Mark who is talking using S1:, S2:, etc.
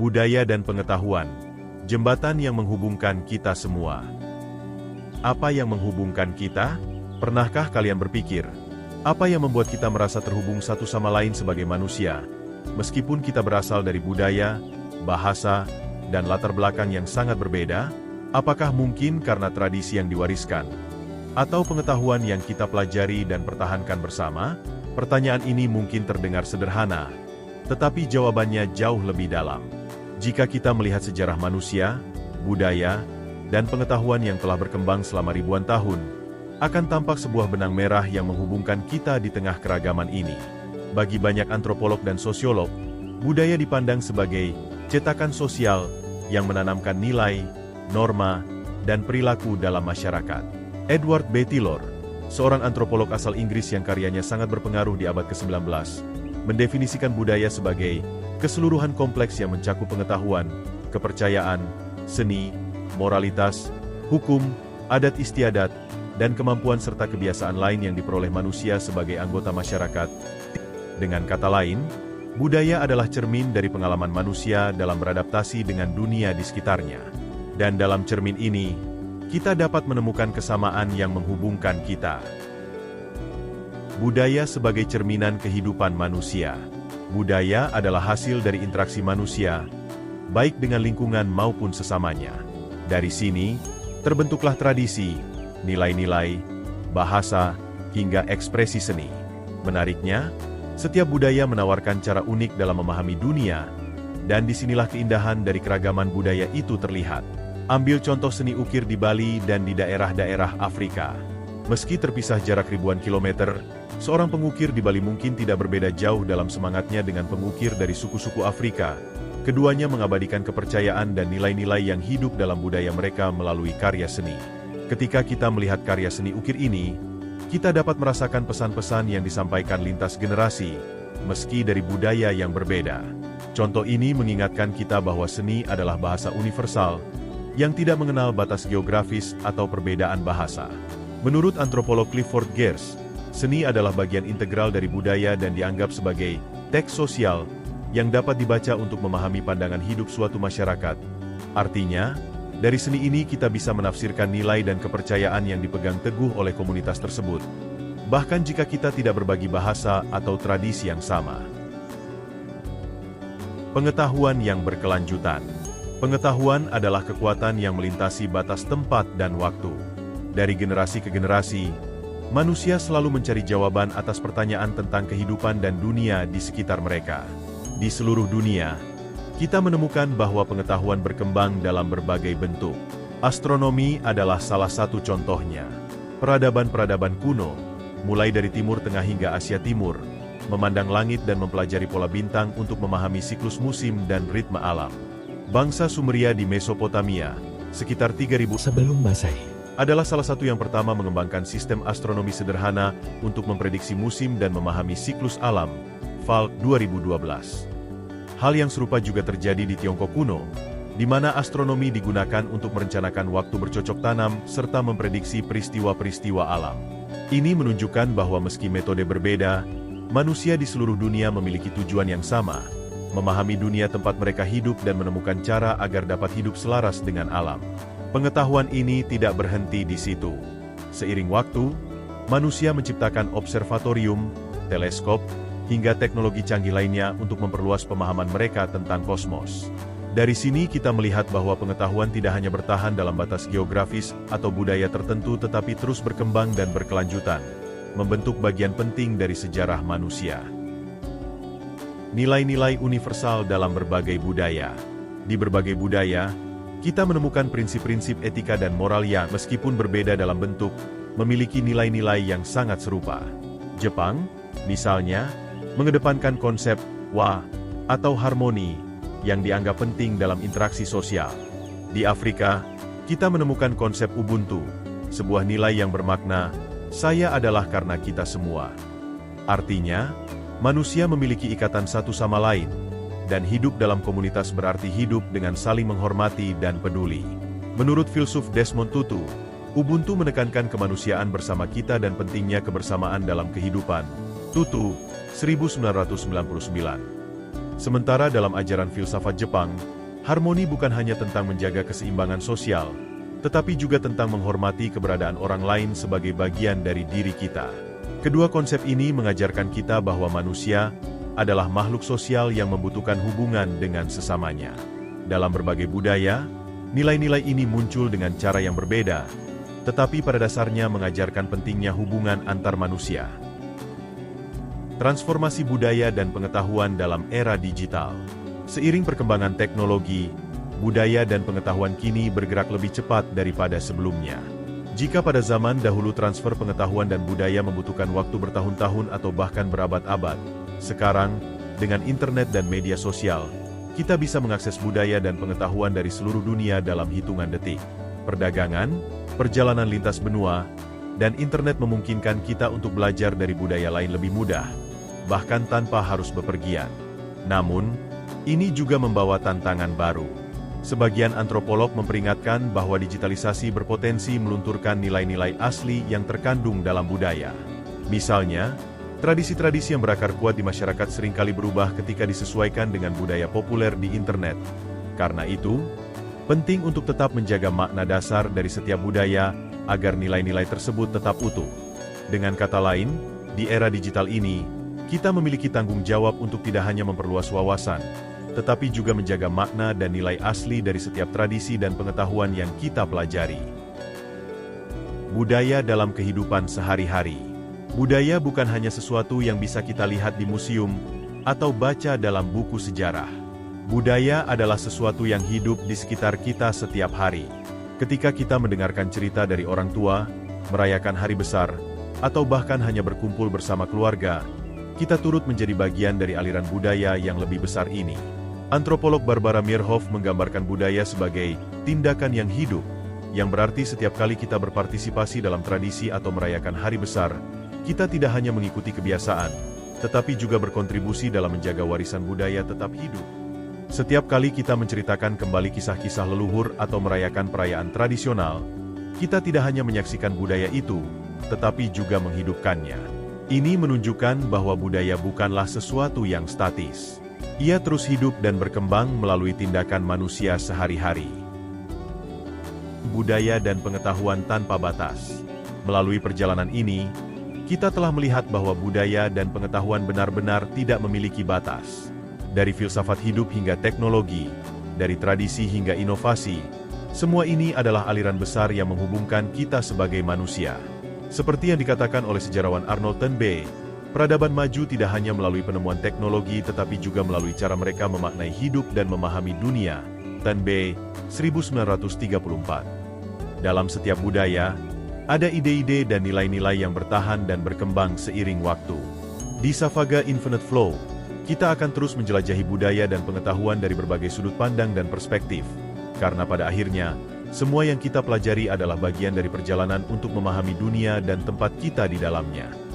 S1: budaya dan pengetahuan, jembatan yang menghubungkan kita semua. Apa yang menghubungkan kita? Pernahkah kalian berpikir, apa yang membuat kita merasa terhubung satu sama lain sebagai manusia, meskipun kita berasal dari budaya, bahasa, dan latar belakang yang sangat berbeda? Apakah mungkin karena tradisi yang diwariskan, atau pengetahuan yang kita pelajari dan pertahankan bersama? Pertanyaan ini mungkin terdengar sederhana, tetapi jawabannya jauh lebih dalam. Jika kita melihat sejarah manusia, budaya, dan pengetahuan yang telah berkembang selama ribuan tahun, akan tampak sebuah benang merah yang menghubungkan kita di tengah keragaman ini. Bagi banyak antropolog dan sosiolog, budaya dipandang sebagai cetakan sosial yang menanamkan nilai, norma, dan perilaku dalam masyarakat. Edward B. Tylor, seorang antropolog asal Inggris yang karyanya sangat berpengaruh di abad ke-19, mendefinisikan budaya sebagai keseluruhan kompleks yang mencakup pengetahuan, kepercayaan, seni, moralitas, hukum, adat istiadat, dan kemampuan serta kebiasaan lain yang diperoleh manusia sebagai anggota masyarakat. Dengan kata lain, budaya adalah cermin dari pengalaman manusia dalam beradaptasi dengan dunia di sekitarnya. Dan dalam cermin ini, kita dapat menemukan kesamaan yang menghubungkan kita. Budaya sebagai cerminan kehidupan manusia. Budaya adalah hasil dari interaksi manusia, baik dengan lingkungan maupun sesamanya. Dari sini, terbentuklah tradisi, nilai-nilai, bahasa, hingga ekspresi seni. Menariknya, setiap budaya menawarkan cara unik dalam memahami dunia, dan disinilah keindahan dari keragaman budaya itu terlihat. Ambil contoh seni ukir di Bali dan di daerah-daerah Afrika. Meski terpisah jarak ribuan kilometer, seorang pengukir di Bali mungkin tidak berbeda jauh dalam semangatnya dengan pengukir dari suku-suku Afrika. Keduanya mengabadikan kepercayaan dan nilai-nilai yang hidup dalam budaya mereka melalui karya seni. Ketika kita melihat karya seni ukir ini, kita dapat merasakan pesan-pesan yang disampaikan lintas generasi, meski dari budaya yang berbeda. Contoh ini mengingatkan kita bahwa seni adalah bahasa universal, yang tidak mengenal batas geografis atau perbedaan bahasa. Menurut antropolog Clifford Geertz, seni adalah bagian integral dari budaya dan dianggap sebagai teks sosial yang dapat dibaca untuk memahami pandangan hidup suatu masyarakat. Artinya, dari seni ini kita bisa menafsirkan nilai dan kepercayaan yang dipegang teguh oleh komunitas tersebut, bahkan jika kita tidak berbagi bahasa atau tradisi yang sama. Pengetahuan yang berkelanjutan. Pengetahuan adalah kekuatan yang melintasi batas tempat dan waktu. Dari generasi ke generasi, manusia selalu mencari jawaban atas pertanyaan tentang kehidupan dan dunia di sekitar mereka. Di seluruh dunia, kita menemukan bahwa pengetahuan berkembang dalam berbagai bentuk. Astronomi adalah salah satu contohnya. Peradaban-peradaban kuno, mulai dari Timur Tengah hingga Asia Timur, memandang langit dan mempelajari pola bintang untuk memahami siklus musim dan ritme alam. Bangsa Sumeria di Mesopotamia, sekitar 3000 sebelum Masehi, adalah salah satu yang pertama mengembangkan sistem astronomi sederhana untuk memprediksi musim dan memahami siklus alam, Falk 2012. Hal yang serupa juga terjadi di Tiongkok kuno, di mana astronomi digunakan untuk merencanakan waktu bercocok tanam serta memprediksi peristiwa-peristiwa alam. Ini menunjukkan bahwa meski metode berbeda, manusia di seluruh dunia memiliki tujuan yang sama, memahami dunia tempat mereka hidup dan menemukan cara agar dapat hidup selaras dengan alam. Pengetahuan ini tidak berhenti di situ. Seiring waktu, manusia menciptakan observatorium, teleskop, hingga teknologi canggih lainnya untuk memperluas pemahaman mereka tentang kosmos. Dari sini kita melihat bahwa pengetahuan tidak hanya bertahan dalam batas geografis atau budaya tertentu tetapi terus berkembang dan berkelanjutan, membentuk bagian penting dari sejarah manusia. Nilai-nilai universal dalam berbagai budaya. Di berbagai budaya, kita menemukan prinsip-prinsip etika dan moral yang, meskipun berbeda dalam bentuk, memiliki nilai-nilai yang sangat serupa. Jepang, misalnya, mengedepankan konsep wa atau harmoni yang dianggap penting dalam interaksi sosial. Di Afrika, kita menemukan konsep Ubuntu, sebuah nilai yang bermakna, saya adalah karena kita semua. Artinya, manusia memiliki ikatan satu sama lain, dan hidup dalam komunitas berarti hidup dengan saling menghormati dan peduli. Menurut filsuf Desmond Tutu, Ubuntu menekankan kemanusiaan bersama kita dan pentingnya kebersamaan dalam kehidupan. Tutu, 1999. Sementara dalam ajaran filsafat Jepang, Harmoni bukan hanya tentang menjaga keseimbangan sosial, tetapi juga tentang menghormati keberadaan orang lain sebagai bagian dari diri kita. Kedua konsep ini mengajarkan kita bahwa manusia adalah makhluk sosial yang membutuhkan hubungan dengan sesamanya. Dalam berbagai budaya, nilai-nilai ini muncul dengan cara yang berbeda, tetapi pada dasarnya mengajarkan pentingnya hubungan antar manusia. Transformasi budaya dan pengetahuan dalam era digital. Seiring perkembangan teknologi, budaya dan pengetahuan kini bergerak lebih cepat daripada sebelumnya. Jika pada zaman dahulu transfer pengetahuan dan budaya membutuhkan waktu bertahun-tahun atau bahkan berabad-abad, sekarang, dengan internet dan media sosial, kita bisa mengakses budaya dan pengetahuan dari seluruh dunia dalam hitungan detik. Perdagangan, perjalanan lintas benua, dan internet memungkinkan kita untuk belajar dari budaya lain lebih mudah, bahkan tanpa harus bepergian. Namun, ini juga membawa tantangan baru. Sebagian antropolog memperingatkan bahwa digitalisasi berpotensi melunturkan nilai-nilai asli yang terkandung dalam budaya. Misalnya, tradisi-tradisi yang berakar kuat di masyarakat seringkali berubah ketika disesuaikan dengan budaya populer di internet. Karena itu, penting untuk tetap menjaga makna dasar dari setiap budaya agar nilai-nilai tersebut tetap utuh. Dengan kata lain, di era digital ini, kita memiliki tanggung jawab untuk tidak hanya memperluas wawasan, tetapi juga menjaga makna dan nilai asli dari setiap tradisi dan pengetahuan yang kita pelajari. Budaya dalam kehidupan sehari-hari. Budaya bukan hanya sesuatu yang bisa kita lihat di museum atau baca dalam buku sejarah. Budaya adalah sesuatu yang hidup di sekitar kita setiap hari. Ketika kita mendengarkan cerita dari orang tua, merayakan hari besar, atau bahkan hanya berkumpul bersama keluarga, kita turut menjadi bagian dari aliran budaya yang lebih besar ini. Antropolog Barbara Meerhoff menggambarkan budaya sebagai tindakan yang hidup, yang berarti setiap kali kita berpartisipasi dalam tradisi atau merayakan hari besar, kita tidak hanya mengikuti kebiasaan, tetapi juga berkontribusi dalam menjaga warisan budaya tetap hidup. Setiap kali kita menceritakan kembali kisah-kisah leluhur atau merayakan perayaan tradisional, kita tidak hanya menyaksikan budaya itu, tetapi juga menghidupkannya. Ini menunjukkan bahwa budaya bukanlah sesuatu yang statis. Ia terus hidup dan berkembang melalui tindakan manusia sehari-hari. Budaya dan pengetahuan tanpa batas. Melalui perjalanan ini, kita telah melihat bahwa budaya dan pengetahuan benar-benar tidak memiliki batas. Dari filsafat hidup hingga teknologi, dari tradisi hingga inovasi, semua ini adalah aliran besar yang menghubungkan kita sebagai manusia. Seperti yang dikatakan oleh sejarawan Arnold Toynbee, peradaban maju tidak hanya melalui penemuan teknologi tetapi juga melalui cara mereka memaknai hidup dan memahami dunia. Toynbee, 1934. Dalam setiap budaya, ada ide-ide dan nilai-nilai yang bertahan dan berkembang seiring waktu. Di Savaga Infinite Flow, kita akan terus menjelajahi budaya dan pengetahuan dari berbagai sudut pandang dan perspektif. Karena pada akhirnya, semua yang kita pelajari adalah bagian dari perjalanan untuk memahami dunia dan tempat kita di dalamnya.